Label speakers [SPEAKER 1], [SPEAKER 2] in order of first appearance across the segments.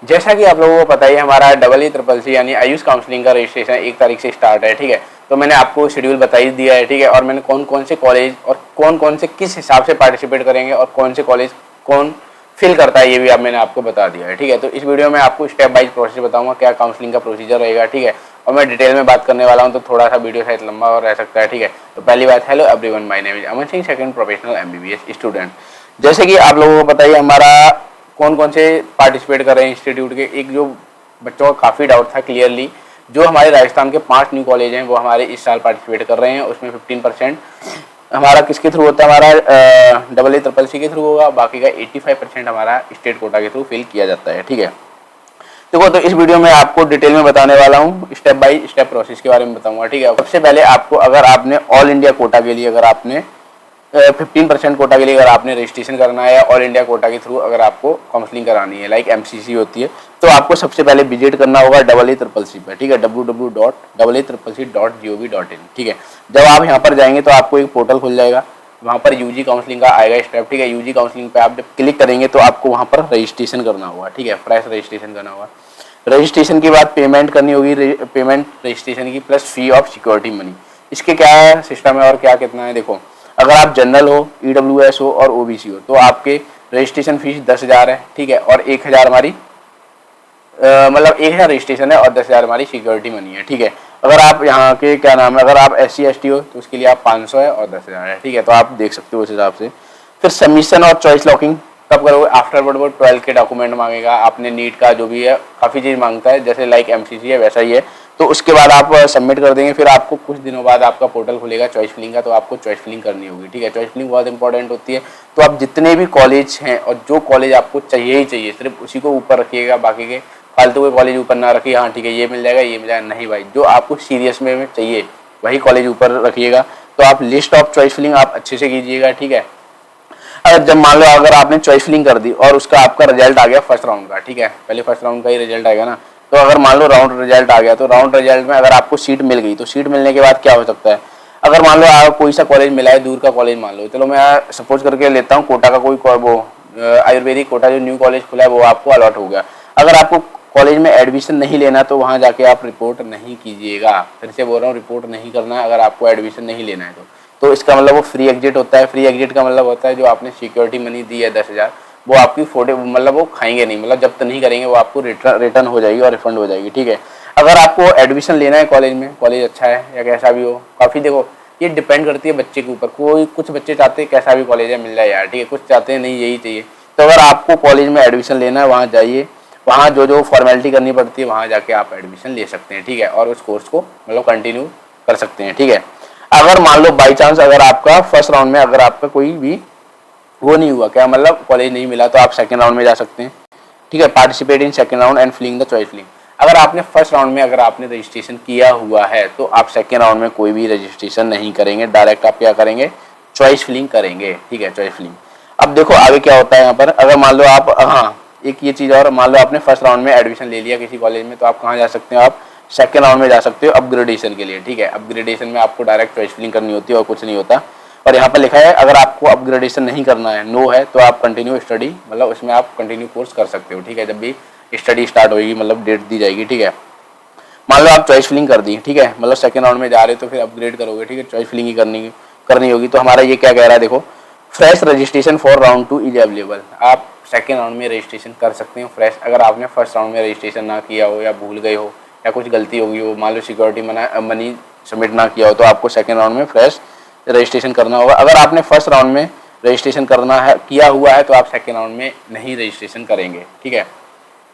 [SPEAKER 1] जैसा कि आप लोगों को पता ही है, हमारा EECCC यानी आयुष काउंसलिंग का रजिस्ट्रेशन 1 तारीख से स्टार्ट है, ठीक है। तो मैंने आपको शेड्यूल बता ही दिया है, ठीक है। और मैंने कौन कौन से कॉलेज और कौन कौन से किस हिसाब से पार्टिसिपेट करेंगे और कौन से कॉलेज कौन फिल करता है, ये भी मैंने आपको बता दिया है, ठीक है। तो इस वीडियो में आपको स्टेप बाइज प्रोसेस बताऊंगा, क्या काउंसलिंग का प्रोसीजर रहेगा, ठीक है। और मैं डिटेल में बात करने वाला हूँ, तो थोड़ा सा वीडियो शायद लंबा और रह सकता है, ठीक है। तो पहली बात, hello everyone, my name is Aman Singh, second professional MBBS student. जैसे कि आप लोगों को पता ही हमारा कौन कौन से पार्टिसिपेट कर रहे हैं इंस्टीट्यूट के, एक जो बच्चों का काफ़ी डाउट था क्लियरली, जो हमारे राजस्थान के 5 न्यू कॉलेज हैं वो हमारे इस साल पार्टिसिपेट कर रहे हैं। उसमें 15% हमारा किसके थ्रू होता है, हमारा EECCC के थ्रू होगा, बाकी का 85% हमारा स्टेट कोटा के थ्रू फिल किया जाता है, ठीक है। देखो, तो इस वीडियो में आपको डिटेल में बताने वाला हूँ, स्टेप बाय स्टेप प्रोसेस के बारे में बताऊंगा, ठीक है। सबसे पहले आपको, अगर आपने ऑल इंडिया कोटा के लिए, अगर आपने 15% कोटा के लिए अगर आपने रजिस्ट्रेशन करना है, या ऑल इंडिया कोटा के थ्रू अगर आपको काउंसलिंग करानी है, लाइक MCC होती है, तो आपको सबसे पहले विजिट करना होगा EECCC पे, ठीक है, www.eeccc.gov.in, ठीक है। जब आप यहाँ पर जाएंगे तो आपको एक पोर्टल खुल जाएगा, वहाँ पर UG काउंसलिंग का आएगा स्टेप, ठीक है। UG काउंसलिंग पे आप जब क्लिक करेंगे तो आपको वहाँ पर रजिस्ट्रेशन करना होगा, ठीक है, फ्रेश रजिस्ट्रेशन करना होगा। रजिस्ट्रेशन के बाद पेमेंट करनी होगी, पेमेंट रजिस्ट्रेशन की plus fee of security money. इसके क्या सिस्टम है और क्या कितना है, देखो, अगर आप जनरल हो, EWS हो और OBC हो, तो आपके रजिस्ट्रेशन फीस 10,000 है, ठीक है। और 1,000 हमारी मतलब 1,000 रजिस्ट्रेशन है और 10,000 हमारी सिक्योरिटी मनी है, ठीक है। अगर आप यहाँ के क्या नाम है, अगर आप SC ST हो तो उसके लिए आप 500 है और 10,000 है, ठीक है। तो आप देख सकते हो उस हिसाब से। फिर सबमिशन और चॉइस लॉकिंग कब करोगे, आफ्टरवर्ड वो 12 के डॉक्यूमेंट मांगेगा, आपने नीट का जो भी है काफ़ी चीज़ मांगता है, जैसे लाइक MCC है वैसा ही है। तो उसके बाद आप सबमिट कर देंगे, फिर आपको कुछ दिनों बाद आपका पोर्टल खुलेगा चॉइस फिलिंग का, तो आपको चॉइस फिलिंग करनी होगी, ठीक है। चॉइस फिलिंग बहुत इंपॉर्टेंट होती है। तो आप जितने भी कॉलेज हैं और जो कॉलेज आपको चाहिए ही चाहिए, सिर्फ उसी को ऊपर रखिएगा, बाकी के फालतू के कॉलेज ऊपर ना रखिए, हाँ ठीक है ये मिल जाएगा ये मिल जाएगा, नहीं भाई, जो आपको सीरियस में चाहिए वही कॉलेज ऊपर रखिएगा। तो आप लिस्ट ऑफ चॉइस फिलिंग आप अच्छे से कीजिएगा, ठीक है। अगर जब मान लो अगर आपने चॉइस फिलिंग कर दी और उसका आपका रिजल्ट आ गया फर्स्ट राउंड का, ठीक है, पहले फर्स्ट राउंड का ही रिजल्ट आएगा ना, तो अगर मान लो राउंड रिजल्ट आ गया, तो राउंड रिजल्ट में अगर आपको सीट मिल गई, तो सीट मिलने के बाद क्या हो सकता है, अगर मान लो आप कोई सा कॉलेज मिला है, दूर का कॉलेज मान लो, चलो मैं सपोज करके लेता हूँ कोटा का कोई वो आयुर्वेदिक कोटा जो न्यू कॉलेज खुला है वो आपको अलॉट हो गया। अगर आपको कॉलेज में एडमिशन नहीं लेना तो वहाँ जाके आप रिपोर्ट नहीं कीजिएगा, फिर से बोल रहा हूँ, रिपोर्ट नहीं करना है अगर आपको एडमिशन नहीं लेना है तो इसका मतलब वो फ्री एग्जिट होता है। फ्री एग्जिट का मतलब होता है जो आपने सिक्योरिटी मनी दी है 10,000, वो आपकी मतलब वो खाएंगे नहीं, मतलब जब्त नहीं करेंगे, वो आपको रिटर्न हो जाएगी और रिफंड हो जाएगी, ठीक है। अगर आपको एडमिशन लेना है कॉलेज में, कॉलेज अच्छा है या कैसा भी हो, काफ़ी देखो ये डिपेंड करती है बच्चे के ऊपर, कोई कुछ बच्चे चाहते हैं कैसा भी कॉलेज है मिल जाए यार, ठीक है, कुछ चाहते हैं नहीं यही चाहिए। तो अगर आपको कॉलेज में एडमिशन लेना है वहाँ जाइए, वहाँ जो जो फॉर्मेलिटी करनी पड़ती है वहाँ जाके आप एडमिशन ले सकते हैं, ठीक है, और उस कोर्स को मतलब कंटिन्यू कर सकते हैं, ठीक है। अगर मान लो बाई चांस अगर आपका फर्स्ट राउंड में अगर आपका कोई भी वो नहीं हुआ, क्या मतलब कॉलेज नहीं मिला, तो आप सेकंड राउंड में जा सकते हैं, ठीक है। Participate in second round and filling the choice filling. अगर आपने फर्स्ट राउंड में अगर आपने रजिस्ट्रेशन किया हुआ है तो आप सेकंड राउंड में कोई भी रजिस्ट्रेशन नहीं करेंगे, डायरेक्ट आप क्या करेंगे, चॉइस फिलिंग करेंगे, ठीक है, चॉइस फिलिंग। अब देखो आगे क्या होता है यहाँ पर, अगर मान लो आप, हाँ एक ये चीज़ और, मान लो आपने फर्स्ट राउंड में एडमिशन ले लिया किसी कॉलेज में, तो आप कहाँ जा सकते हो, आप सेकंड राउंड में जा सकते हो अपग्रेडेशन के लिए, ठीक है। अपग्रेडेशन में आपको डायरेक्ट चॉइस फिलिंग करनी होती है और कुछ नहीं होता। और यहाँ पर लिखा है अगर आपको अपग्रेडेशन नहीं करना है, नो है, तो आप कंटिन्यू स्टडी, मतलब उसमें आप कंटिन्यू कोर्स कर सकते हो, ठीक है, जब भी स्टडी स्टार्ट होगी, मतलब डेट दी जाएगी, ठीक है। मान लो आप चॉइस फिलिंग कर दी, ठीक है, मतलब सेकंड राउंड में जा रहे हो तो फिर अपग्रेड करोगे, ठीक है, चॉइस फिलिंग ही करनी होगी। तो हमारा ये क्या कह रहा है, देखो, fresh registration for round 2 is available. आप सेकेंड राउंड में रजिस्ट्रेशन कर सकते हो फ्रेश, अगर आपने फर्स्ट राउंड में रजिस्ट्रेशन ना किया हो या भूल गए हो या कुछ गलती होगी हो, मान लो सिक्योरिटी मनी सबमिट ना किया हो, तो आपको सेकेंड राउंड में फ्रेश रजिस्ट्रेशन करना होगा। अगर आपने फर्स्ट राउंड में रजिस्ट्रेशन करना है किया हुआ है तो आप सेकेंड राउंड में नहीं रजिस्ट्रेशन करेंगे, ठीक है,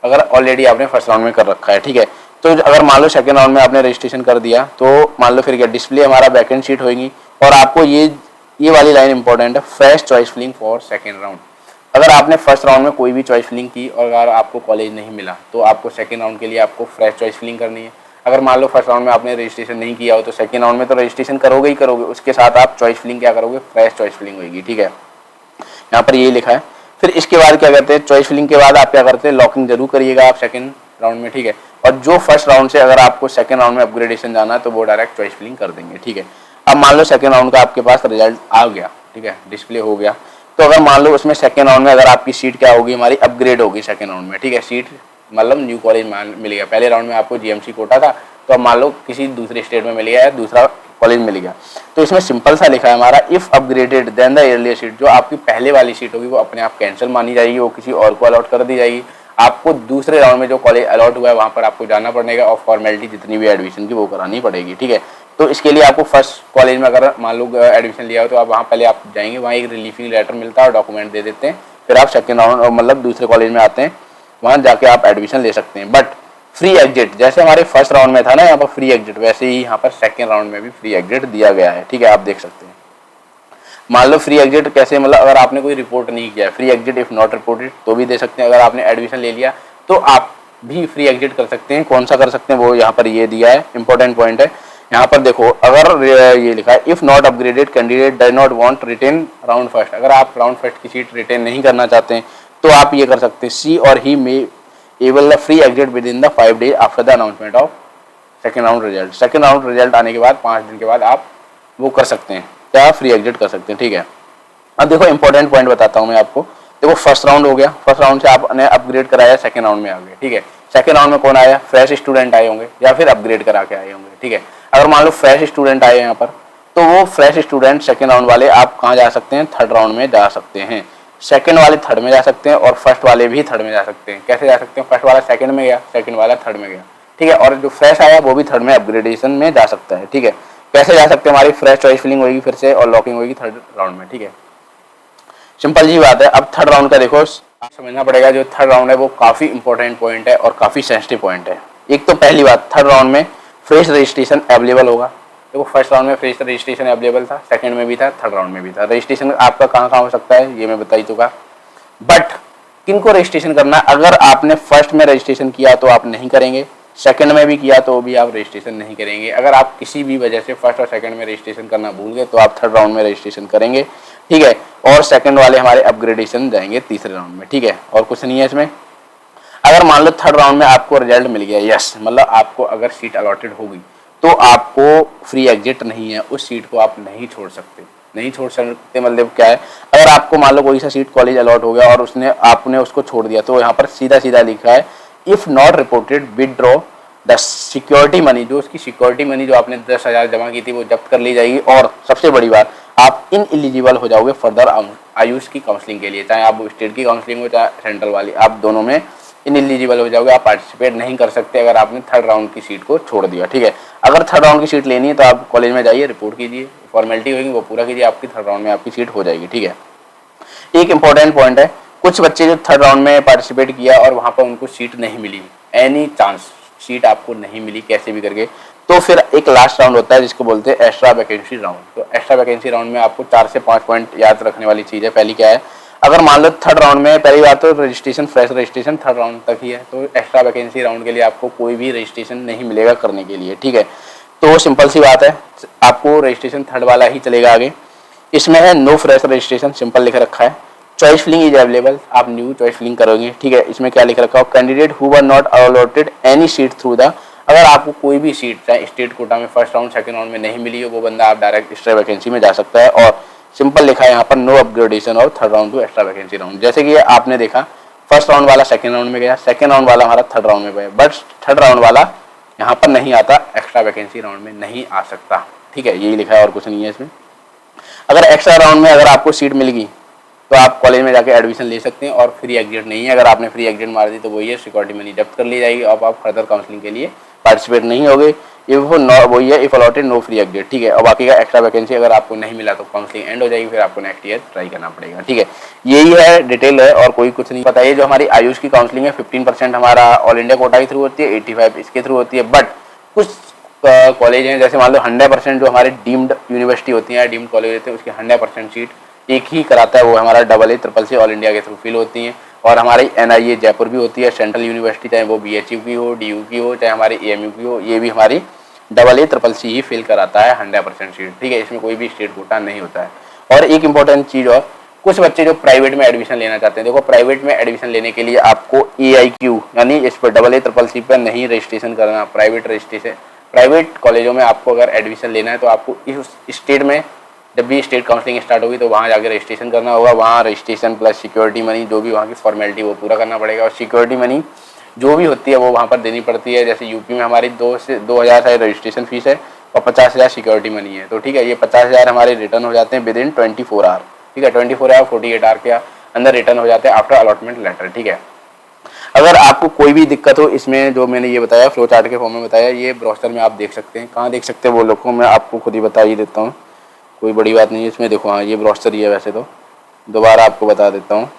[SPEAKER 1] अगर ऑलरेडी आपने फर्स्ट राउंड में कर रखा है, ठीक है। तो अगर मान लो सेकेंड राउंड में आपने रजिस्ट्रेशन कर दिया तो मान लो फिर क्या, डिस्प्ले हमारा वैकेंट सीट होगी और आपको ये वाली लाइन इंपॉर्टेंट है, fresh choice filling for second round. अगर आपने फर्स्ट राउंड में कोई भी चॉइस फिलिंग की और अगर आपको कॉलेज नहीं मिला तो आपको सेकेंड राउंड के लिए आपको फ्रेश चॉइस फिलिंग करनी है। अगर मान लो फर्स्ट राउंड में आपने रजिस्ट्रेशन नहीं किया हो तो सेकेंड राउंड में तो रजिस्ट्रेशन करोगे ही करोगे, उसके साथ आप चॉइस फिलिंग क्या करोगे, फ्रेश चॉइस फिलिंग होगी, ठीक है, यहाँ पर यही लिखा है। फिर इसके बाद क्या करते हैं, चॉइस फिलिंग के बाद आप क्या करते हैं, लॉकिंग जरूर करिएगा आप सेकेंड राउंड में, ठीक है। और जो फर्स्ट राउंड से अगर आपको सेकेंड राउंड में अपग्रेडेशन जाना है तो वो डायरेक्ट चॉइस फिलिंग कर देंगे, ठीक है। अब मान लो सेकेंड राउंड का आपके पास रिजल्ट आ गया, ठीक है, डिस्प्ले हो गया, तो अगर मान लो उसमें सेकेंड राउंड में अगर आपकी सीट क्या होगी, हमारी अपग्रेड होगी सेकेंड राउंड में, ठीक है, सीट मतलब न्यू कॉलेज मिल गया। पहले राउंड में आपको जीएमसी कोटा था, तो अब मान लो किसी दूसरे स्टेट में मिल गया है, दूसरा कॉलेज मिल गया। तो इसमें सिंपल सा लिखा है हमारा, if upgraded then the earlier seat, जो आपकी पहले वाली सीट होगी वो अपने आप कैंसिल मानी जाएगी, वो किसी और को अलॉट कर दी जाएगी। आपको दूसरे राउंड में जो कॉलेज अलॉट हुआ है वहाँ पर आपको जाना पड़ेगा और फॉर्मेलिटी जितनी भी एडमिशन की वो करानी पड़ेगी, ठीक है। तो इसके लिए आपको फर्स्ट कॉलेज में अगर मान लो एडमिशन लिया हो तो आप वहाँ पहले आप जाएंगे, वहाँ एक रिलीफिंग लेटर मिलता है और डॉक्यूमेंट दे देते हैं, फिर आप सेकेंड राउंड मतलब दूसरे कॉलेज में आते हैं, वहाँ जाके आप एडमिशन ले सकते हैं। बट फ्री एग्जिट जैसे हमारे फर्स्ट राउंड में था ना यहाँ पर फ्री एग्जिट, वैसे ही यहाँ पर सेकेंड राउंड में भी फ्री एग्जिट दिया गया है, ठीक है। आप देख सकते हैं, मान लो फ्री एग्जिट कैसे, मतलब अगर आपने कोई रिपोर्ट नहीं किया, free exit if not reported तो भी दे सकते हैं। अगर आपने एडमिशन ले लिया तो आप भी फ्री एग्जिट कर सकते हैं। कौन सा कर सकते हैं वो यहाँ पर ये दिया है, इंपॉर्टेंट पॉइंट है यहाँ पर देखो। अगर ये लिखा है if not upgraded candidate does not want retain round first, अगर आप राउंड फर्स्ट की सीट रिटेन नहीं करना चाहते हैं तो आप ये कर सकते हैं, she or he may avail the free exit within द 5 days after the announcement of second round result. Second round result आने के बाद 5 दिन के बाद आप वो कर सकते हैं, क्या फ्री एग्जिट कर सकते हैं, ठीक है। अब देखो इंपॉर्टेंट पॉइंट बताता हूँ मैं आपको। देखो फर्स्ट राउंड हो गया, फर्स्ट राउंड से आपने अपग्रेड कराया, सेकेंड राउंड में आ गए, ठीक है। सेकेंड राउंड में कौन आया, फ्रेश स्टूडेंट आए होंगे या फिर अपग्रेड करा के आए होंगे, ठीक है। अगर मान लो फ्रेश स्टूडेंट आए यहाँ पर, तो वो फ्रेश स्टूडेंट सेकेंड राउंड वाले आप कहाँ जा सकते हैं, थर्ड राउंड में जा सकते हैं। सेकंड वाले थर्ड में जा सकते हैं और फर्स्ट वाले भी थर्ड में जा सकते हैं। कैसे जा सकते हैं, फर्स्ट वाला सेकंड में गया, सेकंड वाला थर्ड में गया, ठीक है। और जो फ्रेश आया वो भी थर्ड में अपग्रेडेशन में जा सकता है, ठीक है। कैसे जा सकते हैं, हमारी फ्रेश चॉइस फिलिंग होगी फिर से और लॉकिंग होगी थर्ड राउंड में, ठीक है। सिंपल जी बात है। अब थर्ड राउंड का देखो समझना पड़ेगा, जो थर्ड राउंड है वो काफी इंपॉर्टेंट पॉइंट है और काफी सेंसिटिव पॉइंट है। एक तो पहली बात, थर्ड राउंड में फ्रेश रजिस्ट्रेशन अवेलेबल होगा। देखो फर्स्ट राउंड में फ्रेश रजिस्ट्रेशन अवेलेबल था, सेकंड में भी था, थर्ड राउंड में भी था। रजिस्ट्रेशन आपका कहाँ कहाँ हो सकता है ये मैं बता ही चुका। बट किनको रजिस्ट्रेशन करना, अगर आपने फर्स्ट में रजिस्ट्रेशन किया तो आप नहीं करेंगे, सेकंड में भी किया तो भी आप रजिस्ट्रेशन नहीं करेंगे। अगर आप किसी भी वजह से फर्स्ट और सेकंड में रजिस्ट्रेशन करना भूल गए तो आप थर्ड राउंड में रजिस्ट्रेशन करेंगे, ठीक है। और सेकंड वाले हमारे अपग्रेडेशन जाएंगे तीसरे राउंड में, ठीक है। और कुछ नहीं है इसमें। अगर मान लो थर्ड राउंड में आपको रिजल्ट मिल गया, यस, मतलब आपको अगर सीट अलॉटेड होगी तो आपको फ्री एग्जिट नहीं है, उस सीट को आप नहीं छोड़ सकते। नहीं छोड़ सकते मतलब क्या है, अगर आपको मान लो कोई सा सीट कॉलेज अलॉट हो गया और उसने आपने उसको छोड़ दिया, तो यहाँ पर सीधा सीधा लिखा है if not reported withdraw the security money, जो उसकी सिक्योरिटी मनी जो आपने 10,000 जमा की थी वो जब्त कर ली जाएगी। और सबसे बड़ी बात, आप इन एलिजिबल हो जाओगे फर्दर आयुष की काउंसलिंग के लिए, चाहे आप स्टेट की काउंसलिंग हो चाहे सेंट्रल वाली, आप दोनों में इन एलिजिबल हो जाओगे। आप पार्टिसिपेट नहीं कर सकते अगर आपने थर्ड राउंड की सीट को छोड़ दिया, ठीक है। अगर थर्ड राउंड की सीट लेनी है तो आप कॉलेज में जाइए, रिपोर्ट कीजिए, फॉर्मेलिटी होगी वो पूरा कीजिए, आपकी थर्ड राउंड में आपकी सीट हो जाएगी, ठीक है। एक इंपॉर्टेंट पॉइंट है, कुछ बच्चे जो थर्ड राउंड में पार्टिसिपेट किया और वहाँ पर उनको सीट नहीं मिली, एनी चांस सीट आपको नहीं मिली कैसे भी करके, तो फिर एक लास्ट राउंड होता है जिसको बोलते हैं एक्स्ट्रा वैकेंसी राउंड। तो एक्स्ट्रा वैकेंसी राउंड में आपको 4 से 5 पॉइंट याद रखने वाली चीज़ है। पहली क्या है, अगर मान लो थर्ड राउंड में, पहली बात तो registration fresh registration third round तक ही है, तो एक्स्ट्रा वैकेंसी राउंड के लिए आपको कोई भी रजिस्ट्रेशन नहीं मिलेगा करने के लिए, ठीक है। तो सिंपल सी बात है, आपको रजिस्ट्रेशन थर्ड वाला ही चलेगा आगे। इसमें है नो फ्रेश रजिस्ट्रेशन, सिंपल लिख रखा है। चॉइस फिलिंग इज अवेलेबल, आप न्यू चॉइस फिलिंग करोगे, ठीक है। इसमें क्या लिख रखा हो, candidate who were not allotted any seat through the, अगर आपको कोई भी सीट चाहे स्टेट कोटा में फर्स्ट राउंड सेकंड राउंड में नहीं मिली हो, वो बंदा आप डायरेक्ट एक्स्ट्रा वैकेंसी में जा सकता है। और सिंपल लिखा है यहाँ पर नो अपग्रेडेशन और third round to extra vacancy round. जैसे कि आपने देखा फर्स्ट राउंड वाला सेकंड राउंड में गया, सेकंड राउंड वाला हमारा थर्ड राउंड में गया, बट थर्ड राउंड वाला यहाँ पर नहीं आता, एक्स्ट्रा वैकेंसी राउंड में नहीं आ सकता, ठीक है। यही लिखा है और कुछ नहीं है इसमें। अगर एक्स्ट्रा राउंड में अगर आपको सीट मिल गई तो आप कॉलेज में जाके एडमिशन ले सकते हैं और फ्री एग्जिट नहीं है। अगर आपने फ्री एग्जिट मार दी तो वही है, सिक्योरिटी मनी जब्त कर ली जाएगी और आप फर्दर काउंसलिंग के लिए पार्टिसिपेट नहीं होगे। ये वही है if allotted no free exit, ठीक है। और बाकी का एक्स्ट्रा वैकेंसी अगर आपको नहीं मिला तो काउंसलिंग एंड हो जाएगी, फिर आपको नेक्स्ट ईयर ट्राई करना पड़ेगा, ठीक है। यही है, डिटेल है और कोई कुछ नहीं पता। ये जो हमारी आयुष की काउंसलिंग है 15% हमारा ऑल इंडिया कोटा के थ्रू होती है, 85 इसके थ्रू होती है। बट कुछ कॉलेज हैं जैसे मान लो 100% जो हमारे डीम्ड यूनिवर्सिटी होती है, डीम्ड कॉलेज होते हैं, उसकी 100% सीट एक ही कराता है, वो हमारा AA CCC ऑल इंडिया के थ्रू फिल होती हैं। और हमारी NIA जयपुर भी होती है, सेंट्रल यूनिवर्सिटी, चाहे वो BHU की हो, DU की हो, चाहे हमारी AMU की हो, ये भी हमारी AA CCC ही फिल कराता है 100% सीट, ठीक है। इसमें कोई भी स्टेट कोटा नहीं होता है। और एक इंपॉर्टेंट चीज़ और, कुछ बच्चे जो प्राइवेट में एडमिशन लेना चाहते हैं, देखो प्राइवेट में एडमिशन लेने के लिए आपको AIQ यानी इस पर AA CCC पर नहीं रजिस्ट्रेशन करना। प्राइवेट कॉलेजों में आपको अगर एडमिशन लेना है तो आपको इस स्टेट में जब भी स्टेट काउंसलिंग स्टार्ट होगी तो वहाँ जाकर रजिस्ट्रेशन करना होगा। वहाँ रजिस्ट्रेशन प्लस सिक्योरिटी मनी जो भी वहाँ की फॉर्मेलिटी वो पूरा करना पड़ेगा। और सिक्योरिटी मनी जो भी होती है वो वहाँ पर देनी पड़ती है। जैसे यूपी में हमारी 2 से 2,000 रजिस्ट्रेशन फीस है और 50,000 सिक्योरिटी मनी है। तो ठीक है, ये 50,000 हमारे रिटर्न हो जाते हैं विद इन 24 आवर। ठीक है, 24 आवर 48 आवर के अंदर रिटर्न हो जाते हैं आफ्टर अलॉटमेंट लेटर। ठीक है, अगर आपको कोई भी दिक्कत हो इसमें, जो मैंने ये बताया फ्लो चार्ट के फॉर्म में बताया, ये ब्रोशर में आप देख सकते हैं। कहाँ देख सकते हैं वो लोगों, मैं आपको खुद ही बता ही देता हूँ, कोई बड़ी बात नहीं है इसमें। देखो हाँ, ये ब्रोशर ही है वैसे तो, दोबारा आपको बता देता हूँ।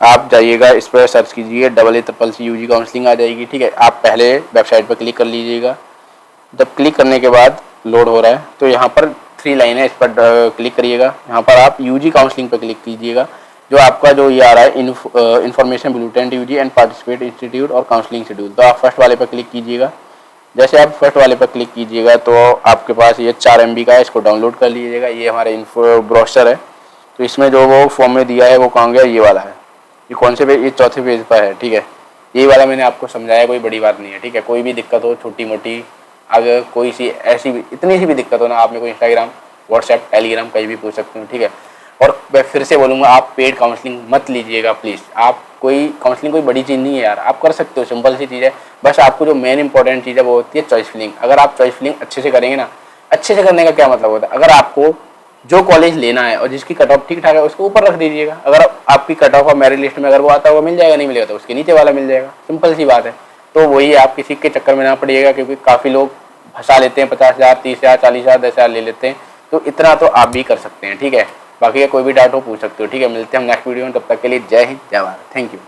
[SPEAKER 1] आप जाइएगा, इस पर सर्च कीजिए AACCC यूजी काउंसलिंग आ जाएगी। ठीक है, आप पहले वेबसाइट पर क्लिक कर लीजिएगा। जब क्लिक करने के बाद लोड हो रहा है तो यहाँ पर 3 लाइन है, इस पर क्लिक करिएगा। यहाँ पर आप यूजी काउंसलिंग पर क्लिक कीजिएगा। जो आपका जो ये आ रहा है information bulletin UG and participate institute और काउंसलिंग शेड्यूल, तो आप फर्स्ट वाले पर क्लिक कीजिएगा। जैसे आप फर्स्ट वाले पर क्लिक कीजिएगा तो आपके पास ये 4 MB का है, इसको डाउनलोड कर लीजिएगा। ये हमारे ब्रोशर है। तो इसमें जो वो फॉर्म में दिया है वो कहाँ गया, ये वाला है। ये कौन से पेज, ये चौथे पेज पर है। ठीक है, ये वाला मैंने आपको समझाया, कोई बड़ी बात नहीं है। ठीक है, कोई भी दिक्कत हो छोटी मोटी, अगर कोई सी ऐसी भी इतनी सी भी दिक्कत हो ना, आप मेरे को इंस्टाग्राम, व्हाट्सएप, टेलीग्राम कहीं भी पूछ सकते हो। ठीक है, और मैं फिर से बोलूँगा, आप पेड काउंसलिंग मत लीजिएगा प्लीज़। आप कोई काउंसलिंग कोई बड़ी चीज़ नहीं है यार, आप कर सकते हो, सिंपल सी चीज़ है। बस आपको जो मेन इंपॉर्टेंट चीज़ है वो होती है चॉइस फिलिंग। अगर आप चॉइस फिलिंग अच्छे से करेंगे ना, अच्छे से करने का क्या मतलब होता है, अगर आपको जो कॉलेज लेना है और जिसकी कट ऑफ ठीक ठाक है उसको ऊपर रख दीजिएगा। अगर आपकी कट ऑफ मेरिट लिस्ट में अगर वो आता होगा मिल जाएगा, नहीं मिलेगा तो उसके नीचे वाला मिल जाएगा, सिंपल सी बात है। तो वही, आप किसी के चक्कर में ना पड़िएगा, क्योंकि काफ़ी लोग फंसा लेते हैं, 50,000, 30,000, 40,000, 10,000 ले लेते हैं। तो इतना तो आप भी कर सकते हैं। ठीक है, बाकी कोई भी डाउट हो पूछ सकते हो। ठीक है, मिलते हैं हम नेक्स्ट वीडियो में, तब तक के लिए जय हिंद, जय भारत, थैंक यू।